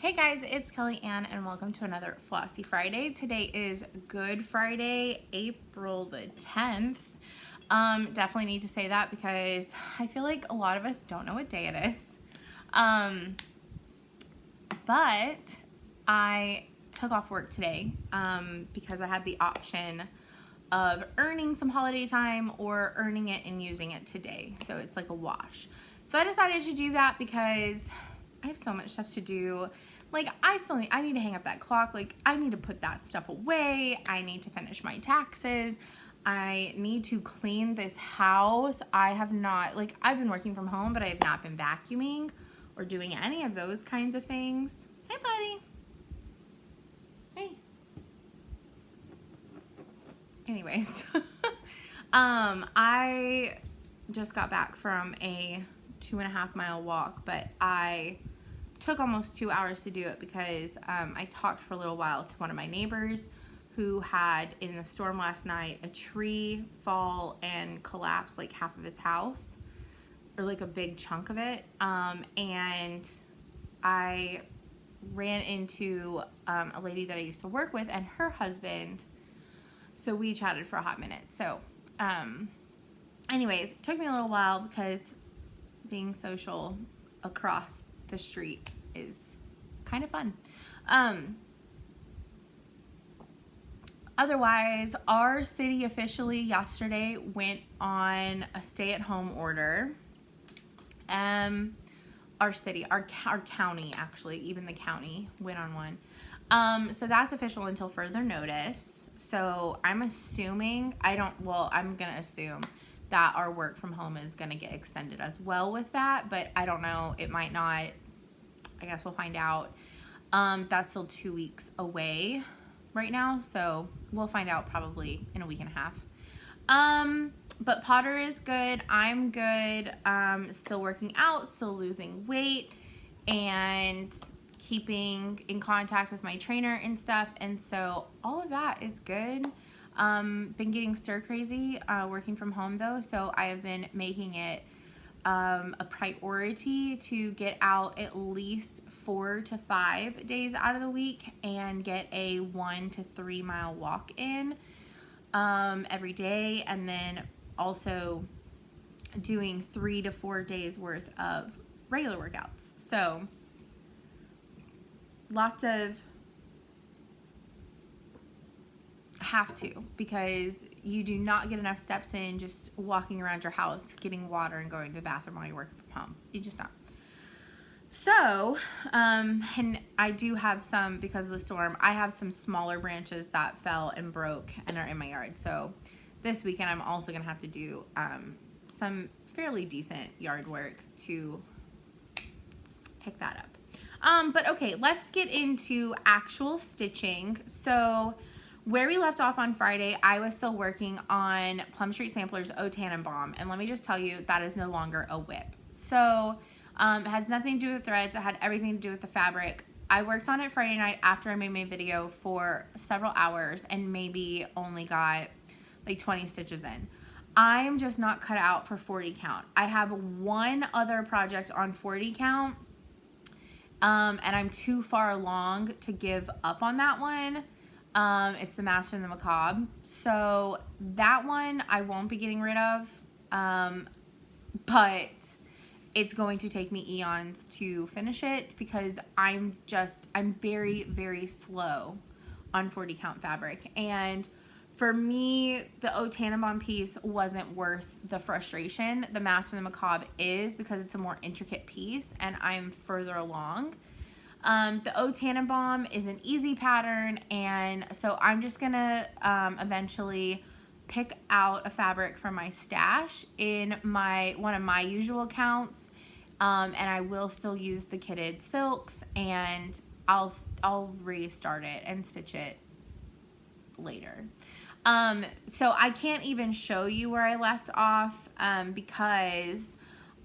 Hey guys, it's Kelly Ann and welcome to another Flossy Friday. Today is Good Friday, April the 10th. Definitely need to say that because I feel like a lot of us don't know what day it is. But I took off work today because I had the option of earning some holiday time or earning it and using it today. So it's like a wash. So I decided to do that because I have so much stuff to do. Like I need to hang up that clock. Like I need to put that stuff away. I need to finish my taxes. I need to clean this house. I've been working from home, but I have not been vacuuming or doing any of those kinds of things. Hey buddy. Hey. Anyways, I just got back from a 2.5 mile walk, but I took almost 2 hours to do it because I talked for a little while to one of my neighbors who had, in the storm last night, a tree fall and collapse like half of his house, or like a big chunk of it, and I ran into a lady that I used to work with and her husband, so we chatted for a hot minute. So anyways, it took me a little while because being social across the street is kind of fun. Otherwise, our city officially yesterday went on a stay-at-home order. Our county, actually, even the county went on one. So that's official until further notice. So I'm assuming, I'm gonna assume that our work from home is gonna get extended as well with that, but I don't know, it might not. I guess we'll find out. That's still 2 weeks away right now, so we'll find out probably in a week and a half. But Potter is good. I'm good. Still working out, still losing weight, and keeping in contact with my trainer and stuff. And so all of that is good. Been getting stir crazy working from home though, so I have been making it a priority to get out at least 4 to 5 days out of the week and get a 1 to 3 mile walk in every day, and then also doing 3 to 4 days worth of regular workouts. So lots of have to, because you do not get enough steps in just walking around your house, getting water and going to the bathroom while you're working from home. You just don't. So, and I do have some, because of the storm, I have some smaller branches that fell and broke and are in my yard. So this weekend I'm also going to have to do some fairly decent yard work to pick that up. But okay, let's get into actual stitching. So where we left off on Friday, I was still working on Plum Street Sampler's O Tannenbaum, and let me just tell you, that is no longer a whip. So it has nothing to do with threads. It had everything to do with the fabric. I worked on it Friday night after I made my video for several hours and maybe only got like 20 stitches in. I'm just not cut out for 40 count. I have one other project on 40 count, and I'm too far along to give up on that one. It's the Master and the Macabre. So that one I won't be getting rid of, but it's going to take me eons to finish it because I'm very, very slow on 40 count fabric. And for me, the O Tannenbaum piece wasn't worth the frustration. The Master and the Macabre is, because it's a more intricate piece and I'm further along. The O Tannenbaum is an easy pattern, and so I'm just gonna eventually pick out a fabric from my stash in one of my usual counts, and I will still use the kitted silks, and I'll restart it and stitch it later. So I can't even show you where I left off because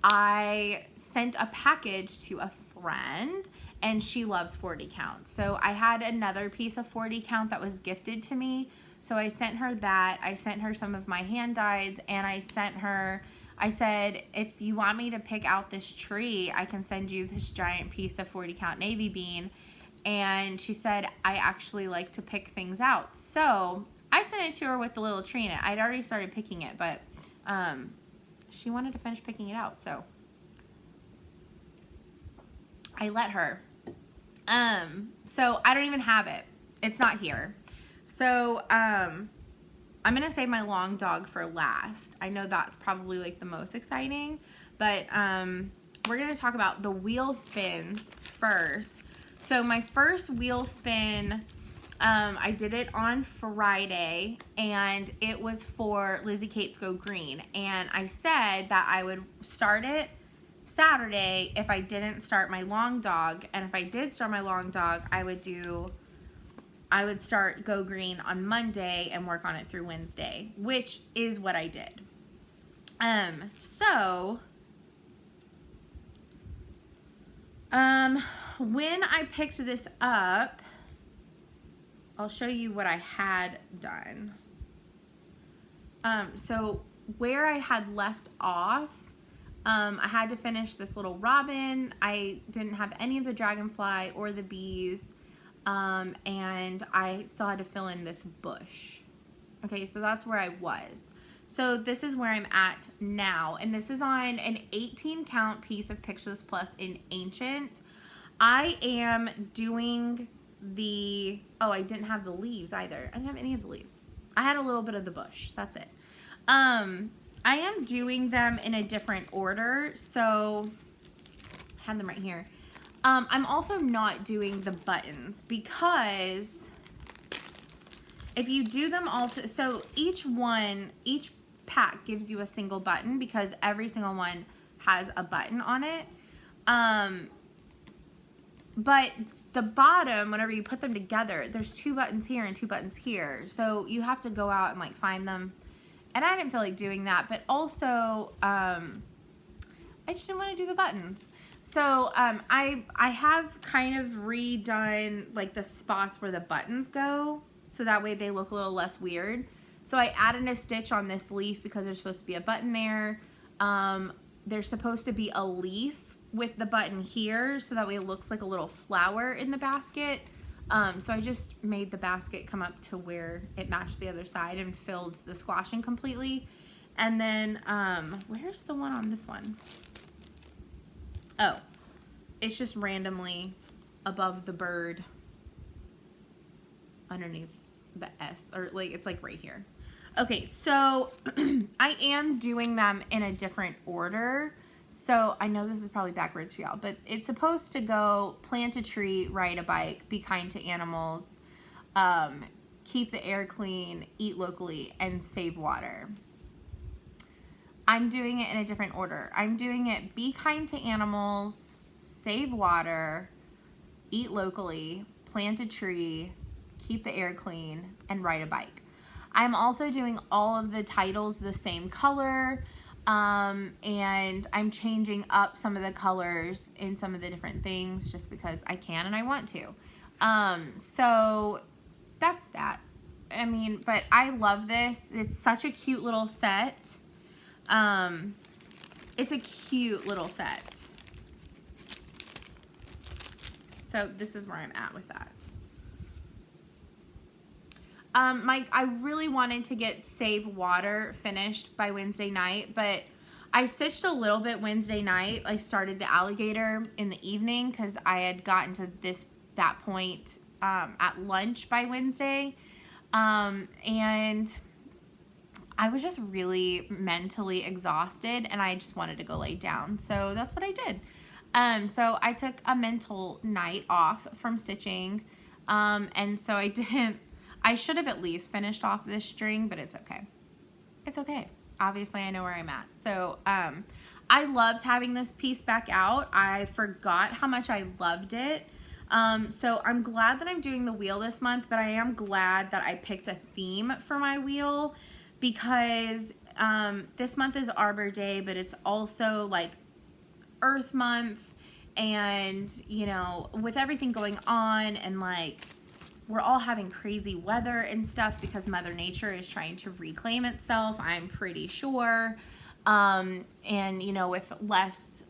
I sent a package to a friend and she loves 40 count. So I had another piece of 40 count that was gifted to me. So I sent her that. I sent her some of my hand dyes, and I sent her I said, if you want me to pick out this tree, I can send you this giant piece of 40 count navy bean. And she said, I actually like to pick things out. So I sent it to her with the little tree in it. I'd already started picking it, but she wanted to finish picking it out. So I let her. So I don't even have it. It's not here. So I'm going to save my long dog for last. I know that's probably like the most exciting, but we're going to talk about the wheel spins first. So my first wheel spin, I did it on Friday, and it was for Lizzie Kate's Go Green. And I said that I would start it Saturday if I didn't start my long dog. And if I did start my long dog, I would start Go Green on Monday and work on it through Wednesday, which is what I did. When I picked this up, I'll show you what I had done. So where I had left off, I had to finish this little robin. I didn't have any of the dragonfly or the bees, and I still had to fill in this bush. Okay, so that's where I was. So this is where I'm at now, and this is on an 18 count piece of Pictures Plus in Ancient. I am doing the, oh, I didn't have the leaves either. I didn't have any of the leaves. I had a little bit of the bush. That's it. I am doing them in a different order. So I have them right here. I'm also not doing the buttons because if you do them all, so each pack gives you a single button because every single one has a button on it. But the bottom, whenever you put them together, there's 2 buttons here and 2 buttons here. So you have to go out and like find them. And I didn't feel like doing that, but also I just didn't want to do the buttons. So I have kind of redone like the spots where the buttons go, so that way they look a little less weird. So I added a stitch on this leaf because there's supposed to be a button there. There's supposed to be a leaf with the button here, so that way it looks like a little flower in the basket. So I just made the basket come up to where it matched the other side and filled the squashing completely. And then, where's the one on this one? Oh, it's just randomly above the bird underneath the S, or like, it's like right here. Okay, so I am doing them in a different order. So I know this is probably backwards for y'all, but it's supposed to go plant a tree, ride a bike, be kind to animals, keep the air clean, eat locally, and save water. I'm doing it in a different order. I'm doing it be kind to animals, save water, eat locally, plant a tree, keep the air clean, and ride a bike. I'm also doing all of the titles the same color. And I'm changing up some of the colors in some of the different things just because I can and I want to. So that's that. I mean, but I love this. It's such a cute little set. It's a cute little set. So this is where I'm at with that. I really wanted to get Save Water finished by Wednesday night, but I stitched a little bit Wednesday night. I started the alligator in the evening because I had gotten to that point at lunch by Wednesday, and I was just really mentally exhausted, and I just wanted to go lay down. So that's what I did. So I took a mental night off from stitching, and so I should have at least finished off this string, but it's okay. It's okay. Obviously, I know where I'm at. So, I loved having this piece back out. I forgot how much I loved it. So I'm glad that I'm doing the wheel this month, but I am glad that I picked a theme for my wheel because this month is Arbor Day, but it's also like Earth Month, and, you know, with everything going on and like we're all having crazy weather and stuff because Mother Nature is trying to reclaim itself, I'm pretty sure. And, you know, with less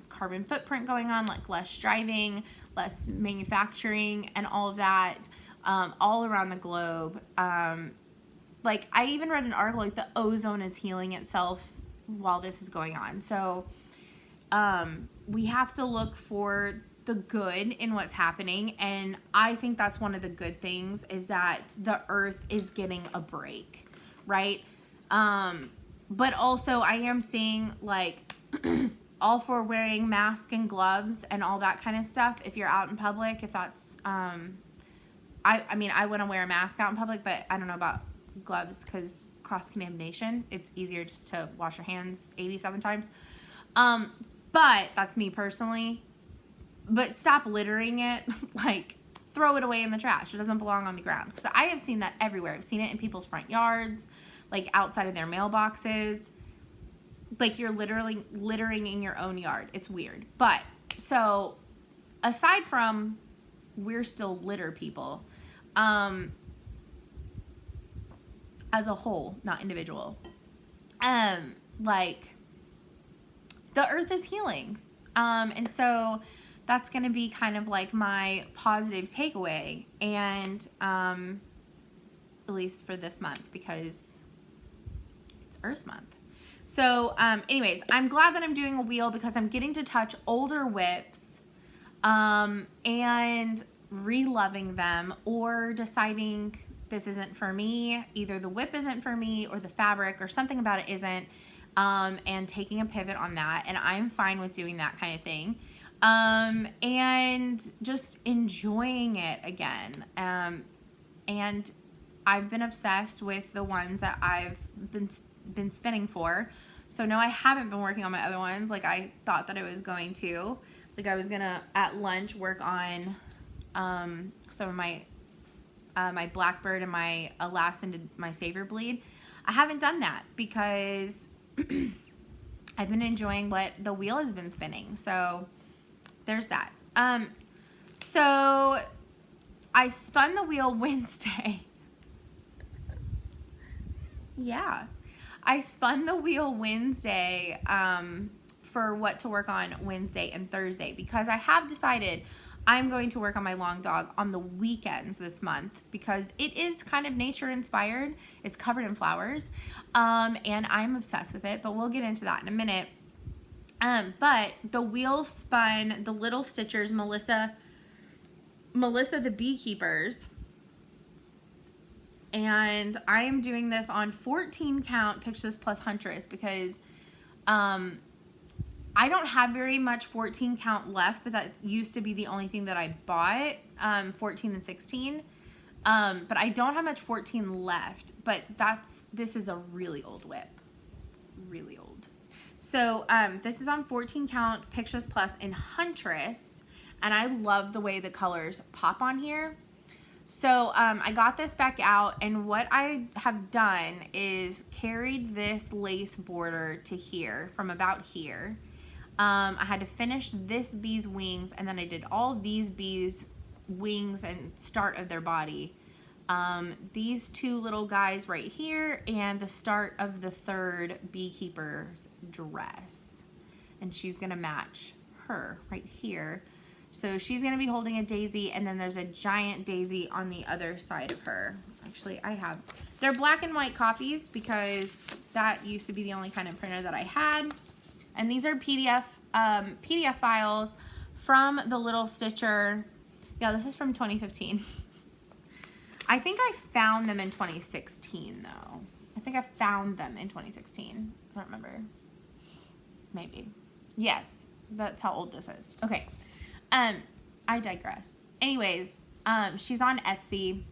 carbon footprint going on, like less driving, less manufacturing, and all of that, all around the globe. Like, I even read an article, like, the ozone is healing itself while this is going on. So, we have to look for the good in what's happening, and I think that's one of the good things, is that the earth is getting a break, right? But also, I am seeing, like, all for wearing masks and gloves and all that kind of stuff if you're out in public. If that's, I mean, I wouldn't wear a mask out in public, but I don't know about gloves, because cross-contamination, it's easier just to wash your hands 87 times. But that's me personally. But stop littering it. Like, throw it away in the trash. It doesn't belong on the ground. Because I have seen that everywhere. I've seen it in people's front yards, like outside of their mailboxes. Like, you're literally littering in your own yard. It's weird. But, so, aside from we're still litter people, as a whole, not individual, like, the earth is healing. And so that's going to be kind of like my positive takeaway, and at least for this month, because it's Earth Month. So anyways, I'm glad that I'm doing a wheel, because I'm getting to touch older whips and re-loving them, or deciding this isn't for me. Either the whip isn't for me, or the fabric, or something about it isn't, and taking a pivot on that. And I'm fine with doing that kind of thing. And just enjoying it again. And I've been obsessed with the ones that I've been spinning for. So no, I haven't been working on my other ones like I thought that I was going to. Like, I was gonna at lunch work on some of my my Blackbird and my Alas and my Savior Bleed. I haven't done that because I've been enjoying what the wheel has been spinning. So there's that. So I spun the wheel Wednesday. Yeah. I spun the wheel Wednesday for what to work on Wednesday and Thursday, because I have decided I'm going to work on my long dog on the weekends this month, because it is kind of nature inspired. It's covered in flowers, and I'm obsessed with it, but we'll get into that in a minute. But the wheel spun the Little Stitchers, Melissa the Beekeepers, and I am doing this on 14 count Pictures plus Huntress, because I don't have very much 14 count left, but that used to be the only thing that I bought, 14 and 16. But I don't have much 14 left, but this is a really old whip, really old. So this is on 14 count Pictures plus in Huntress, and I love the way the colors pop on here. So I got this back out, and what I have done is carried this lace border to here, from about here. I had to finish this bee's wings, and then I did all these bees' wings and start of their body. These two little guys right here, and the start of the third beekeeper's dress. And she's gonna match her right here. So she's gonna be holding a daisy, and then there's a giant daisy on the other side of her. Actually, they're black and white copies, because that used to be the only kind of printer that I had. And these are PDF files from the Little Stitcher. Yeah, this is from 2015. I think I found them in 2016, though. I think I found them in 2016. I don't remember. Maybe. Yes, that's how old this is. Okay. I digress. Anyways, she's on Etsy.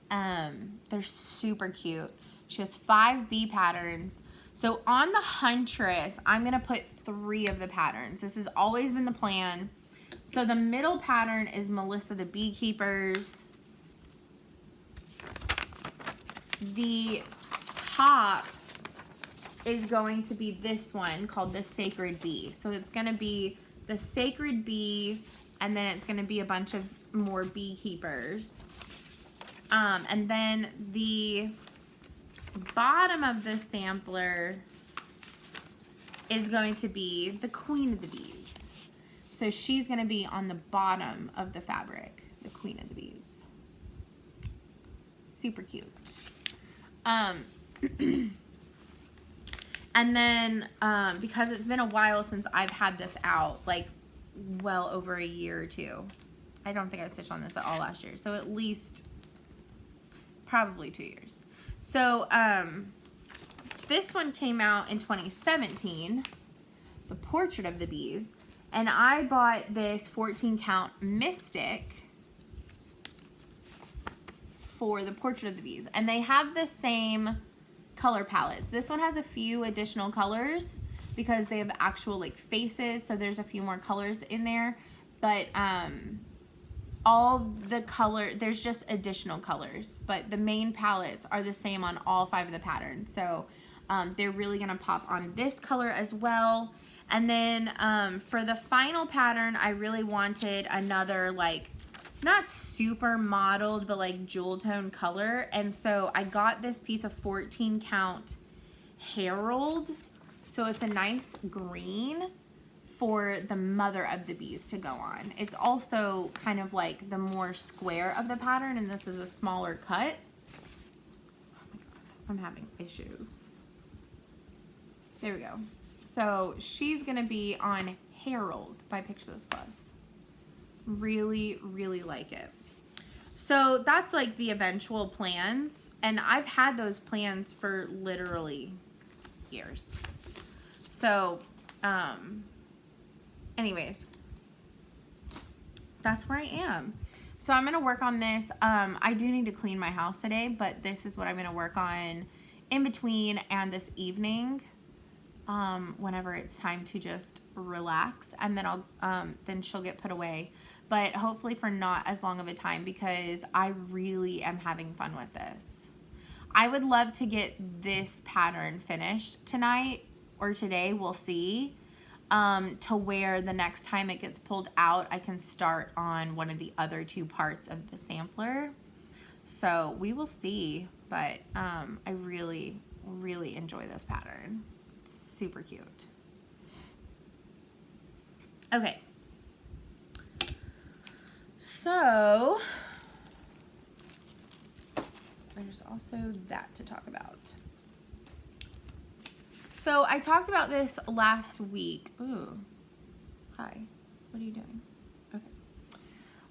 They're super cute. She has 5 bee patterns. So on the Huntress, I'm going to put 3 of the patterns. This has always been the plan. So the middle pattern is Melissa the Beekeepers. The top is going to be this one called the Sacred Bee. So it's going to be the Sacred Bee, and then it's going to be a bunch of more beekeepers. And then the bottom of the sampler is going to be the queen of the bees. So she's going to be on the bottom of the fabric, the queen of the bees. Super cute. And then because it's been a while since I've had this out, like well over a year or two. I don't think I stitched on this at all last year. So at least probably 2 years. So this one came out in 2017, the Portrait of the Bees. And I bought this 14 count Mystic for the Portrait of the Bees. And they have the same color palettes. This one has a few additional colors because they have actual like faces. So there's a few more colors in there. But all the color, there's just additional colors. But the main palettes are the same on all 5 of the patterns. So they're really going to pop on this color as well. And then for the final pattern, I really wanted another like, not super mottled, but like jewel tone color. And so I got this piece of 14 count Herald. So it's a nice green for the mother of the bees to go on. It's also kind of like the more square of the pattern, and this is a smaller cut. Oh my God, I'm having issues. There we go. So she's gonna be on Herald by Picture This Plus. Really, really like it. So that's like the eventual plans, and I've had those plans for literally years. So, anyways, that's where I am. So I'm gonna work on this. I do need to clean my house today, but this is what I'm gonna work on in between and this evening. Whenever it's time to just relax, and then then she'll get put away, but hopefully for not as long of a time, because I really am having fun with this. I would love to get this pattern finished tonight or today, we'll see, to where the next time it gets pulled out, I can start on one of the other 2 parts of the sampler. So we will see, but I really, really enjoy this pattern. Super cute. Okay. So there's also that to talk about. So I talked about this last week. Ooh. Hi. What are you doing? Okay.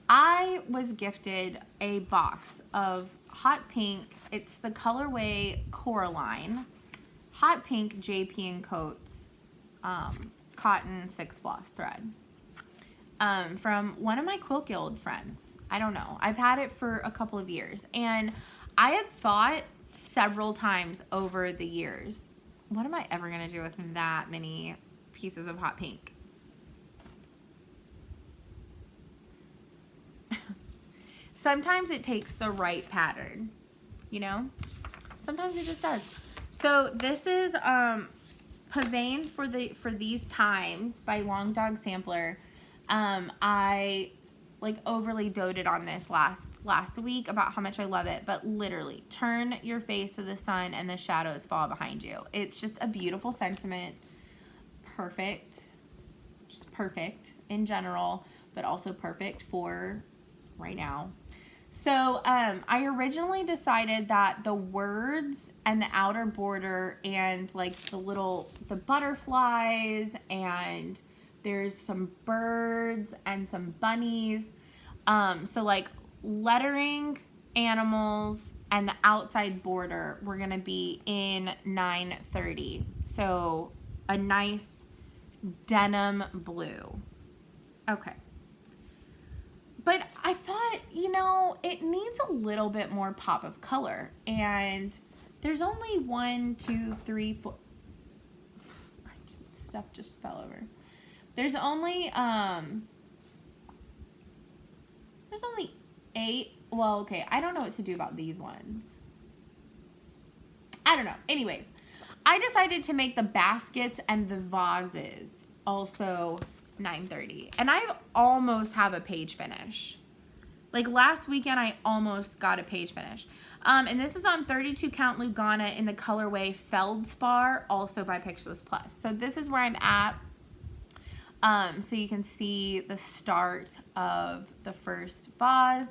I was gifted a box of hot pink. It's the colorway Coraline. Hot pink JP & Coats cotton 6 floss thread from one of my Quilt Guild friends. I don't know. I've had it for a couple of years, and I had thought several times over the years, what am I ever going to do with that many pieces of hot pink? Sometimes it takes the right pattern, you know? Sometimes it just does. So this is Pavane for These Times by Long Dog Sampler. I like overly doted on this last week about how much I love it, but literally, turn your face to the sun and the shadows fall behind you. It's just a beautiful sentiment. Perfect. Just perfect in general, but also perfect for right now. So I originally decided that the words and the outer border and like the butterflies, and there's some birds and some bunnies. So like lettering, animals, and the outside border were gonna be in 930. So a nice denim blue. Okay. But I thought, you know, it needs a little bit more pop of color. And there's only 1, 2, 3, 4. Stuff just fell over. There's only 8. Well, okay, I don't know what to do about these ones. I don't know. Anyways, I decided to make the baskets and the vases also 930, and I almost have a page finish. Like last weekend, I almost got a page finish. And this is on 32 count Lugana in the colorway Feldspar, also by Pictureless Plus. So this is where I'm at. So you can see the start of the first vase.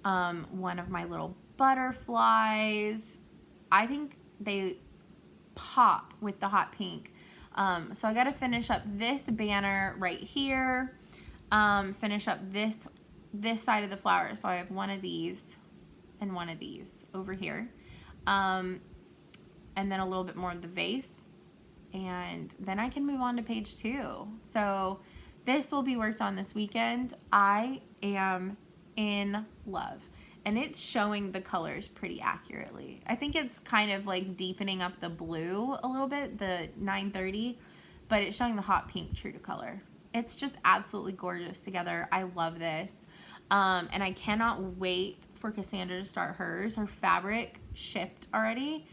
One of my little butterflies. I think they pop with the hot pink. So I got to finish up this banner right here. Finish up this side of the flower. So I have one of these and one of these over here. And then a little bit more of the vase. And then I can move on to page 2. So this will be worked on this weekend. I am in love. And it's showing the colors pretty accurately. I think it's kind of like deepening up the blue a little bit, the 930, but it's showing the hot pink true to color. It's just absolutely gorgeous together. I love this. And I cannot wait for Cassandra to start hers. Her fabric shipped already,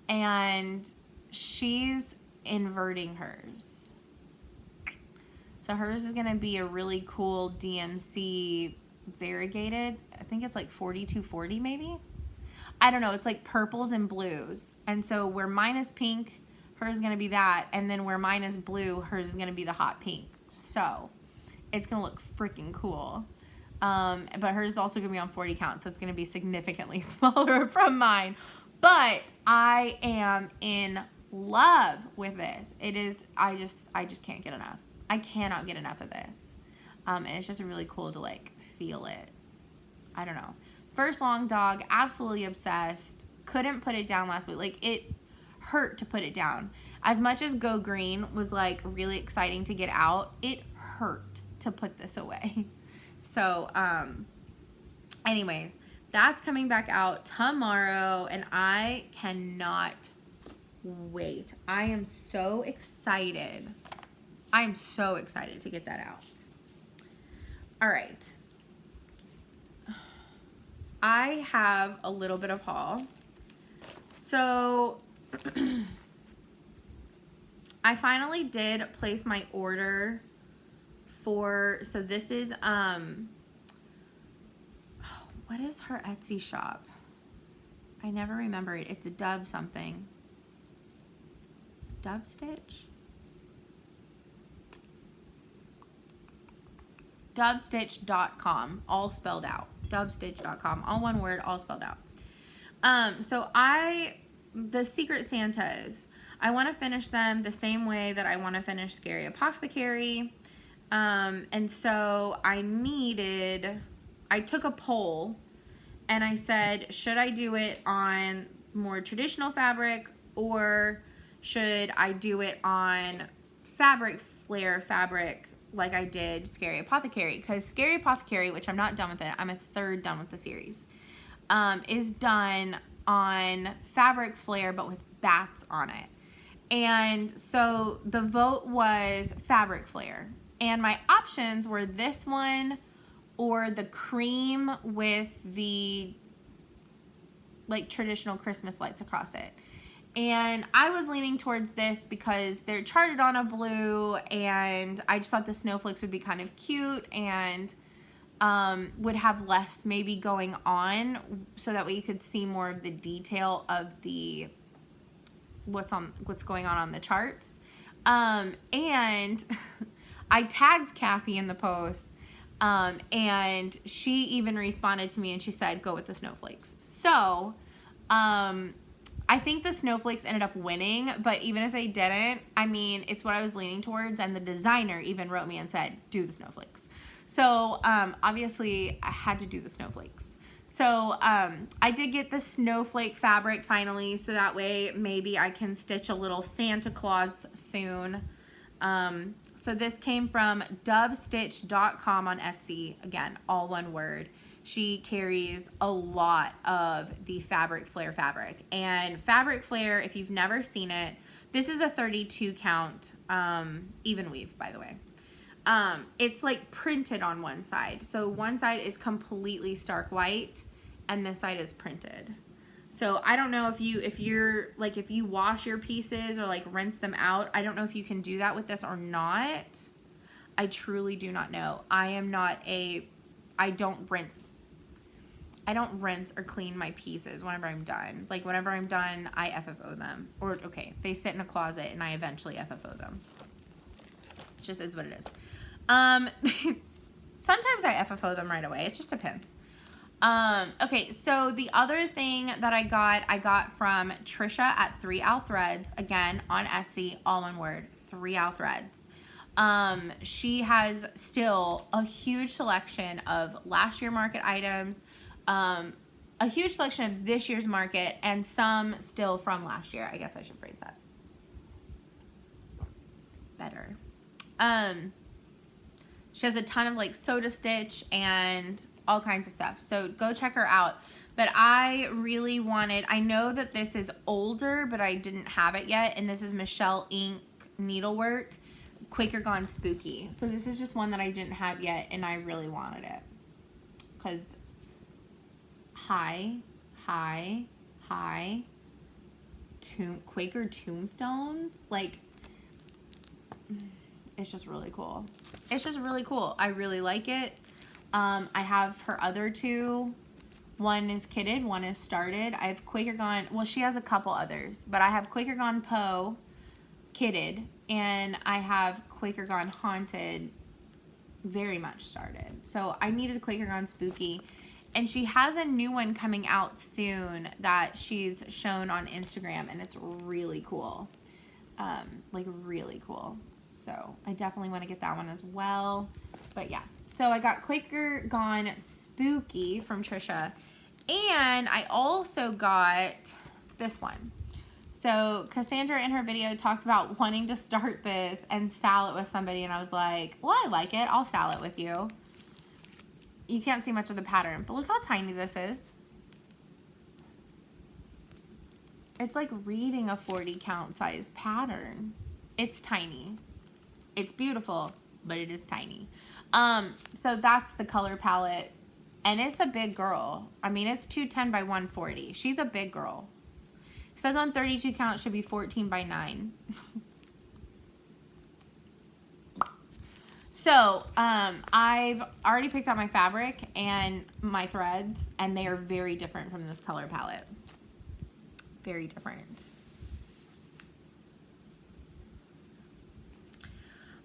and she's inverting hers. So hers is gonna be a really cool DMC variegated. I think it's like 4240 maybe. I don't know. It's like purples and blues. And so where mine is pink, hers is gonna be that. And then where mine is blue, hers is gonna be the hot pink. So it's gonna look freaking cool. But hers is also gonna be on 40 count, so it's gonna be significantly smaller from mine. But I am in love with this. It is, I just can't get enough. I cannot get enough of this. And it's just really cool to like feel it. I don't know. First long dog, absolutely obsessed. Couldn't put it down last week. Like, it hurt to put it down. As much as Go Green was like really exciting to get out, it hurt to put this away. So, anyways, that's coming back out tomorrow, and I cannot wait. I am so excited. I am so excited to get that out. All right. I have a little bit of haul. So I finally did place my order for, so this is, what is her Etsy shop? I never remember it. It's a Dove something. Dove Stitch? Dovestitch.com, all spelled out. Dovestitch.com, all one word, all spelled out. So the Secret Santas, I want to finish them the same way that I want to finish Scary Apothecary. And so I took a poll and I said, should I do it on more traditional fabric, or should I do it on fabric flare fabric like I did Scary Apothecary? Because Scary Apothecary, which I'm not done with it, I'm a third done with the series, is done on fabric flare but with bats on it. And so the vote was fabric flare, and my options were this one or the cream with the like traditional Christmas lights across it. And I was leaning towards this because they're charted on a blue, and I just thought the snowflakes would be kind of cute and would have less maybe going on, so that way you could see more of the detail of the what's going on the charts. And I tagged Kathy in the post, and she even responded to me and she said, go with the snowflakes. So I think the snowflakes ended up winning, but even if they didn't, I mean, it's what I was leaning towards, and the designer even wrote me and said, do the snowflakes. So obviously I had to do the snowflakes. So I did get the snowflake fabric finally, so that way maybe I can stitch a little Santa Claus soon. So this came from dovestitch.com on Etsy. Again, all one word. She carries a lot of the fabric flare fabric. And fabric flare, if you've never seen it, this is a 32 count even weave, by the way. It's like printed on one side. So one side is completely stark white and this side is printed. So I don't know if you wash your pieces or like rinse them out, I don't know if you can do that with this or not. I truly do not know. I don't rinse I don't rinse or clean my pieces whenever I'm done. Like, whenever I'm done, I FFO them. Or, okay, they sit in a closet and I eventually FFO them. It just is what it is. Sometimes I FFO them right away. It just depends. Okay, so the other thing that I got from Trisha at 3Al Threads, again, on Etsy, all one word, 3Al Threads. She has still a huge selection of last year market items, a huge selection of this year's market, and some still from last year. I guess I should phrase that better. She has a ton of like soda stitch and all kinds of stuff. So go check her out. But I really wanted, I know that this is older, but I didn't have it yet. And this is Michelle Ink Needlework, Quaker Gone Spooky. So this is just one that I didn't have yet, and I really wanted it. Because Quaker tombstones, like, it's just really cool. It's just really cool. I really like it. I have her other two. One is kitted, one is started. I have Quaker Gone, well, she has a couple others, but I have Quaker Gone Poe kitted, and I have Quaker Gone Haunted very much started. So I needed Quaker Gone Spooky, and she has a new one coming out soon that she's shown on Instagram, and it's really cool. Like, really cool. So I definitely want to get that one as well. But yeah, so I got Quaker Gone Spooky from Trisha, and I also got this one. So Cassandra in her video talks about wanting to start this and sell it with somebody, and I was like, well, I like it. I'll sell it with you. You can't see much of the pattern, but look how tiny this is. It's like reading a 40 count size pattern. It's tiny. It's beautiful, but it is tiny. So that's the color palette, and it's a big girl. I mean, it's 210 by 140. She's a big girl. It says on 32 count should be 14 by 9. So, I've already picked out my fabric and my threads, and they are very different from this color palette. Very different.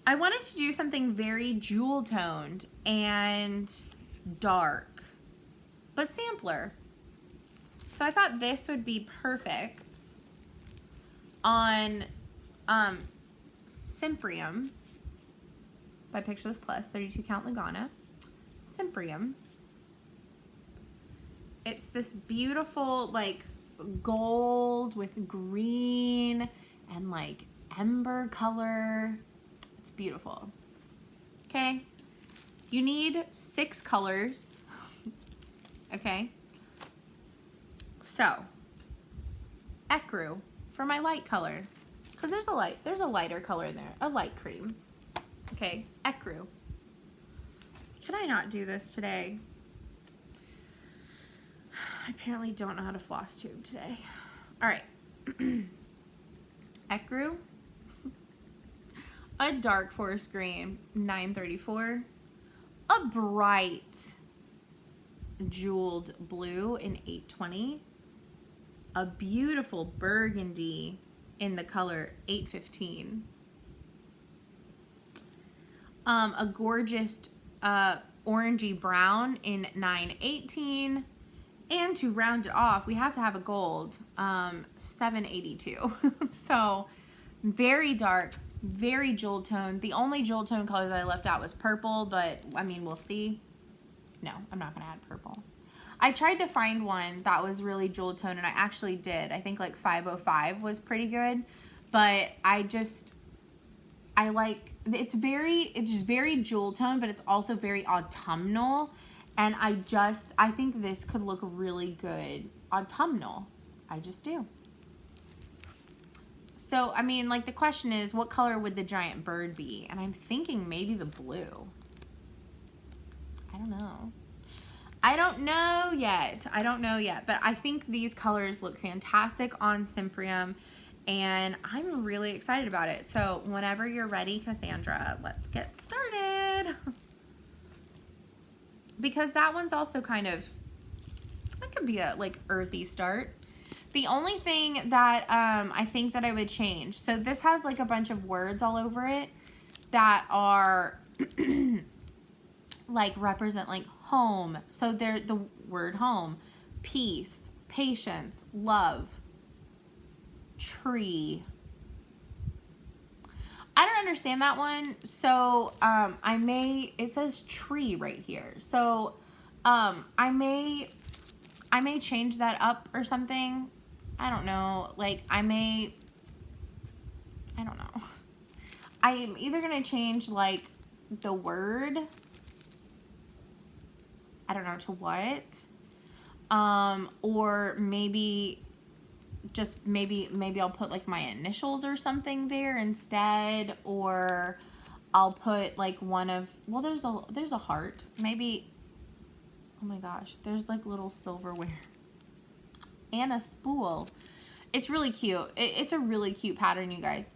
I wanted to do something very jewel toned and dark, but sampler. So I thought this would be perfect on Simprium by Pictureless Plus, 32 count Lagana. Simprium. It's this beautiful like gold with green and like ember color. It's beautiful. Okay. You need 6 colors. Okay. So, ecru for my light color. Because there's a lighter color in there. A light cream. Okay. Ecru. Can I not do this today? I apparently don't know how to floss tube today. Alright. Ecru. A dark forest green, 934. A bright jeweled blue in 820. A beautiful burgundy in the color 815. A gorgeous orangey brown in 918. And to round it off, we have to have a gold, 782. So very dark, very jewel tone. The only jewel tone color that I left out was purple, but I mean, we'll see. No, I'm not gonna add purple. I tried to find one that was really jewel tone, and I actually did. I think like 505 was pretty good, but I like, it's very jewel tone, but it's also very autumnal, and I think this could look really good autumnal. I just do. So, I mean, like, the question is, what color would the giant bird be? And I'm thinking maybe the blue. I don't know. I don't know yet. But I think these colors look fantastic on Simprium, and I'm really excited about it. So, whenever you're ready, Cassandra, let's get started. Because that one's also kind of could be a like earthy start. The only thing that I think that I would change, so this has like a bunch of words all over it that are like represent like home. So they're the word home, peace, patience, love, tree. I don't understand that one. So it says tree right here. So I may change that up or something. I don't know. Like I don't know. I'm either going to change like the word, I don't know to what, or maybe just maybe I'll put like my initials or something there instead, or I'll put like one of, well, there's a heart. Maybe, oh my gosh, there's like little silverware and a spool. It's really cute. It's a really cute pattern, you guys.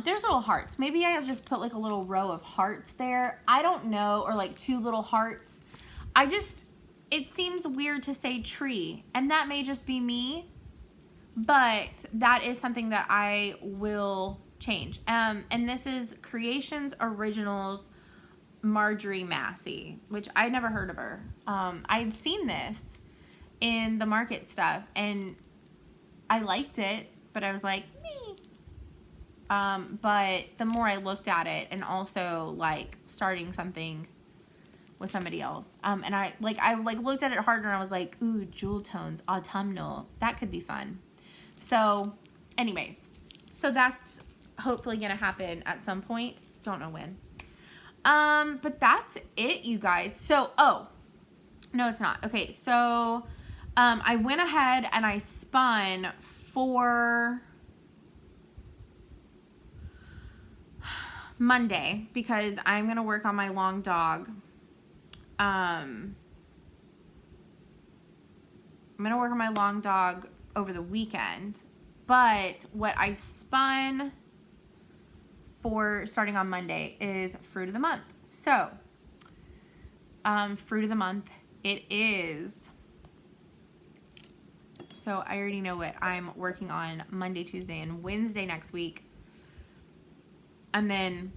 There's little hearts. Maybe I'll just put like a little row of hearts there. I don't know, or like 2 little hearts. It seems weird to say tree, and that may just be me, but that is something that I will change. And this is Creations Originals Marjorie Massey, which I never heard of her. I had seen this in the market stuff, and I liked it, but I was like, me. But the more I looked at it, and also like starting something with somebody else, and I looked at it harder, and I was like, ooh, jewel tones, autumnal, that could be fun. So anyways, so that's hopefully gonna happen at some point. Don't know when. But that's it, you guys. So, oh, no, it's not. Okay, so I went ahead and I spun for Monday because I'm gonna work on my long dog. I'm gonna work on my long dog over the weekend, but what I spun for starting on Monday is fruit of the month. So, fruit of the month, it is, so I already know what I'm working on Monday, Tuesday, and Wednesday next week. And then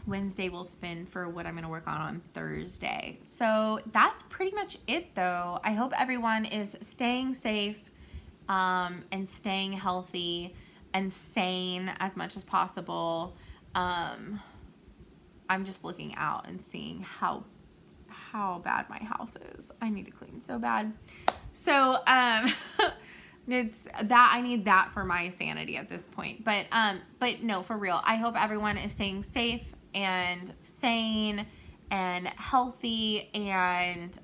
Wednesday will spin for what I'm going to work on Thursday. So that's pretty much it, though. I hope everyone is staying safe and staying healthy and sane as much as possible. I'm just looking out and seeing how bad my house is. I need to clean so bad. So it's that, I need that for my sanity at this point. But no, for real, I hope everyone is staying safe and sane and healthy, and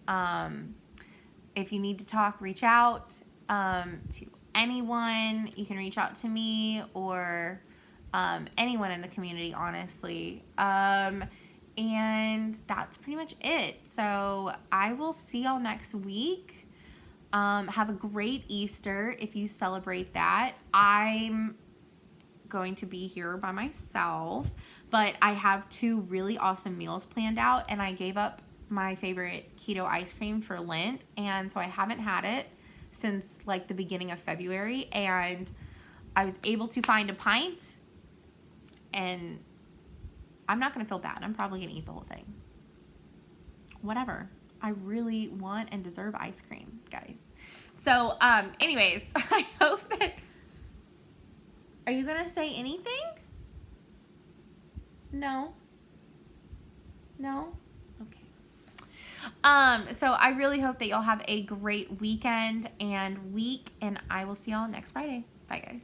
if you need to talk, reach out to anyone. You can reach out to me or anyone in the community, honestly. And that's pretty much it. So I will see y'all next week. Have a great Easter if you celebrate that. I'm going to be here by myself, but I have 2 really awesome meals planned out, and I gave up my favorite keto ice cream for Lent, and so I haven't had it since like the beginning of February, and I was able to find a pint, and I'm not gonna feel bad. I'm probably gonna eat the whole thing. Whatever. I really want and deserve ice cream, guys. So anyways, I hope that, are you gonna say anything? No? Okay. So I really hope that y'all have a great weekend and week, and I will see y'all next Friday. Bye, guys.